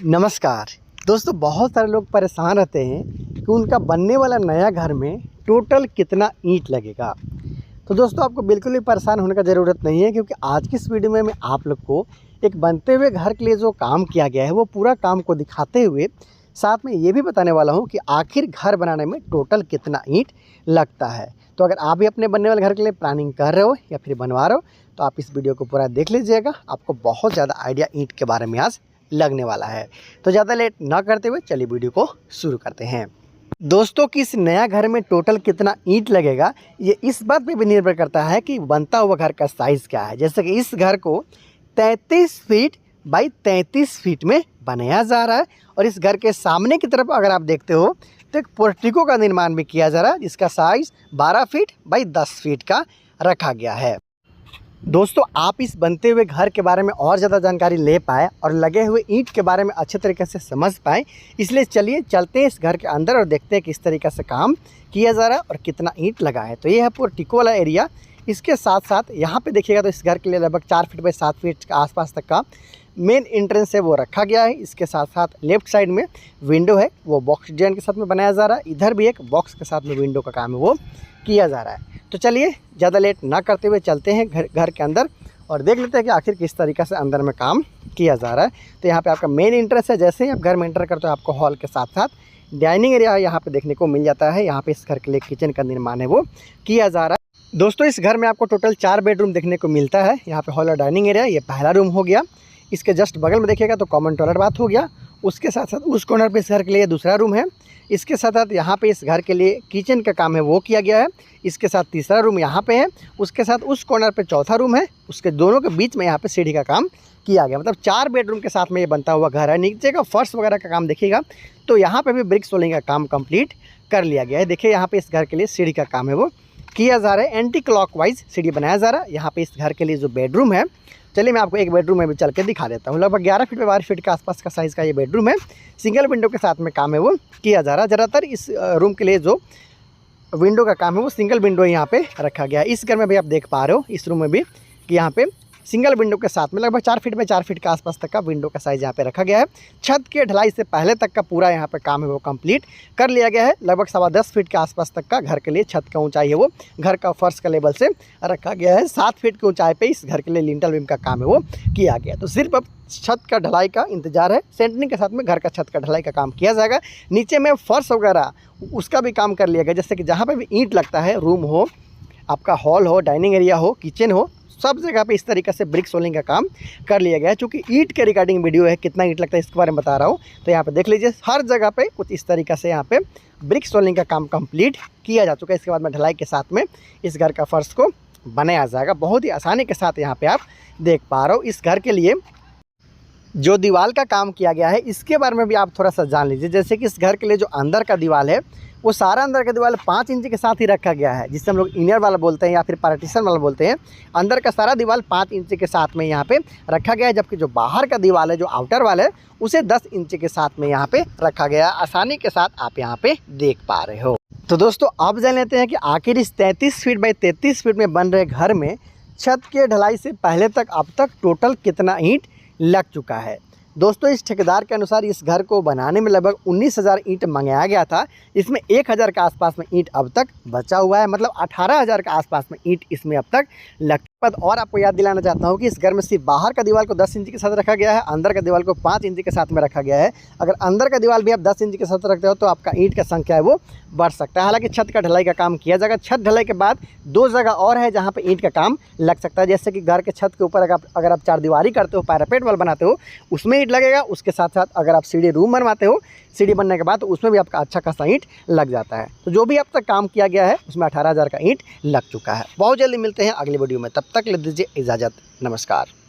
नमस्कार दोस्तों, बहुत सारे लोग परेशान रहते हैं कि उनका बनने वाला नया घर में टोटल कितना ईंट लगेगा। तो दोस्तों, आपको बिल्कुल भी परेशान होने का ज़रूरत नहीं है, क्योंकि आज की इस वीडियो में मैं आप लोग को एक बनते हुए घर के लिए जो काम किया गया है वो पूरा काम को दिखाते हुए साथ में ये भी बताने वाला हूँ कि आखिर घर बनाने में टोटल कितना ईंट लगता है। तो अगर आप भी अपने बनने वाले घर के लिए प्लानिंग कर रहे हो या फिर बनवा रहे हो तो आप इस वीडियो को पूरा देख लीजिएगा। आपको बहुत ज़्यादा आइडिया ईंट के बारे में आज लगने वाला है। तो ज़्यादा लेट ना करते हुए चलिए वीडियो को शुरू करते हैं। दोस्तों, कि इस नया घर में टोटल कितना ईंट लगेगा ये इस बात पे भी निर्भर करता है कि बनता हुआ घर का साइज़ क्या है। जैसे कि इस घर को 33 फीट बाई 33 फीट में बनाया जा रहा है और इस घर के सामने की तरफ अगर आप देखते हो तो एक पोर्टिको का निर्माण भी किया जा रहा है, जिसका साइज़ 12 फीट बाई 10 फीट का रखा गया है। दोस्तों, आप इस बनते हुए घर के बारे में और ज़्यादा जानकारी ले पाए और लगे हुए ईंट के बारे में अच्छे तरीके से समझ पाए, इसलिए चलिए चलते हैं इस घर के अंदर और देखते हैं किस तरीके से काम किया जा रहा है और कितना ईंट लगा है। तो ये है पोर्टिको वाला एरिया। इसके साथ साथ यहाँ पे देखिएगा तो इस घर के लिए लगभग 4 फीट बाई 7 फीट के आसपास तक का मेन एंट्रेंस है वो रखा गया है। इसके साथ साथ लेफ्ट साइड में विंडो है वो बॉक्स डिजाइन के साथ में बनाया जा रहा है। इधर भी एक बॉक्स के साथ में विंडो का काम है वो किया जा रहा है। तो चलिए ज़्यादा लेट ना करते हुए चलते हैं घर के अंदर और देख लेते हैं कि आखिर किस तरीके से अंदर में काम किया जा रहा है। तो यहाँ पे आपका मेन एंट्रेंस है। जैसे ही आप घर में एंटर करते हो आपको हॉल के साथ साथ डाइनिंग एरिया यहाँ पे देखने को मिल जाता है। यहाँ पे इस घर के लिए किचन का निर्माण है वो किया जा रहा है। दोस्तों, इस घर में आपको टोटल 4 बेडरूम देखने को मिलता है। यहाँ पे हॉल और डाइनिंग एरिया, ये पहला रूम हो गया। इसके जस्ट बगल में देखिएगा तो कॉमन टॉयलेट बाथ हो गया। उसके साथ साथ उस कॉर्नर पे इस घर के लिए दूसरा रूम है। इसके साथ साथ यहाँ पे इस घर के लिए किचन का काम है वो किया गया है। इसके साथ तीसरा रूम यहाँ पे है। उसके साथ उस कॉर्नर पे चौथा रूम है। उसके दोनों के बीच में यहाँ पे सीढ़ी का काम किया गया। मतलब 4 बेडरूम के साथ में ये बनता हुआ घर है। नीचे का फर्श वगैरह का काम देखिएगा तो यहाँ पे भी ब्रिक सोलिंग का काम कंप्लीट कर लिया गया है। देखिए यहाँ पे इस घर के लिए सीढ़ी का काम है वो किया जा रहा है। एंटी क्लॉकवाइज सीढ़ी बनाया जा रहा है। यहाँ पे इस घर के लिए जो बेडरूम है, चलिए मैं आपको एक बेडरूम में भी चल के दिखा देता हूँ। लगभग 11 फीट बाई 12 फीट के आसपास का साइज़ का ये बेडरूम है। सिंगल विंडो के साथ में काम है वो किया जा रहा है। ज़्यादातर इस रूम के लिए जो विंडो का काम है वो सिंगल विंडो यहाँ पे रखा गया है। इस घर में भी आप देख पा रहे हो इस रूम में भी कि यहाँ पे सिंगल विंडो के साथ में लगभग 4 फीट बाई 4 फीट के आसपास तक का विंडो का साइज़ यहाँ पे रखा गया है। छत के ढलाई से पहले तक का पूरा यहाँ पे काम है वो कंप्लीट कर लिया गया है। लगभग 10.25 फीट के आसपास तक का घर के लिए छत का ऊंचाई है वो घर का फर्श का लेवल से रखा गया है। 7 फीट की ऊंचाई पे इस घर के लिए लिंटल बीम का काम है वो किया गया। तो सिर्फ अब छत का ढलाई का इंतजार है। सेंटरिंग के साथ में घर का छत का ढलाई का काम किया जाएगा। नीचे में फर्श वगैरह उसका भी काम कर लिया गया। जैसे कि जहाँ पर भी ईंट लगता है, रूम हो, आपका हॉल हो, डाइनिंग एरिया हो, किचन हो, सब जगह पे इस तरीके से ब्रिक सोलिंग का काम कर लिया गया है। चूँकि ईंट के रिगार्डिंग वीडियो है, कितना ईंट लगता है इसके बारे में बता रहा हूँ। तो यहाँ पे देख लीजिए हर जगह पे कुछ इस तरीके से यहाँ पे ब्रिक सोलिंग का काम कंप्लीट किया जा चुका है। इसके बाद में ढलाई के साथ में इस घर का फर्श को बनाया जाएगा। बहुत ही आसानी के साथ यहाँ पे आप देख पा रहे हो। इस घर के लिए जो दीवार का काम किया गया है इसके बारे में भी आप थोड़ा सा जान लीजिए। जैसे कि इस घर के लिए जो अंदर का दीवार है वो सारा अंदर का दीवार 5 इंच के साथ ही रखा गया है, जिसे हम लोग इनर वाला बोलते हैं या फिर पार्टीशन वाला बोलते हैं। अंदर का सारा दीवार 5 इंच के साथ में यहाँ पे रखा गया है, जबकि जो बाहर का दीवार है, जो आउटर वाल है, उसे 10 इंच के साथ में यहाँ पे रखा गया है। आसानी के साथ आप यहाँ पे देख पा रहे हो। तो दोस्तों, अब जान लेते हैं कि आखिर इस 33 फीट बाई 33 फीट में बन रहे घर में छत के ढलाई से पहले तक अब तक टोटल कितना ईंट लग चुका है। दोस्तों, इस ठेकेदार के अनुसार इस घर को बनाने में लगभग 19,000 ईंट मंगाया गया था। इसमें 1,000 के आसपास में ईंट अब तक बचा हुआ है। मतलब 18,000 के आसपास में ईंट इसमें अब तक लग। और आपको याद दिलाना चाहता हूँ कि इस घर में सिर्फ बाहर का दीवार को 10 इंच के साथ रखा गया है, अंदर का दीवार को 5 इंच के साथ में रखा गया है। अगर अंदर का दीवार भी आप 10 इंच के साथ रखते हो तो आपका ईंट का संख्या है वो बढ़ सकता है। हालांकि छत का ढलाई का काम किया जाएगा। छत ढलाई के बाद 2 जगह और है जहाँ पे ईंट का काम लग सकता है। जैसे कि घर के छत के ऊपर अगर आप 4 दीवारी करते हो, पैरापेट वाल बनाते हो, उसमें ईंट लगेगा। उसके साथ साथ अगर आप सीढ़ी रूम बनवाते हो, सीढ़ी बनने के बाद तो उसमें भी आपका अच्छा खासा ईंट लग जाता है। तो जो भी अब तक काम किया गया है उसमें 18,000 का ईंट लग चुका है। बहुत जल्दी मिलते हैं अगली वीडियो में, तब तक ले दीजिए इजाज़त। नमस्कार।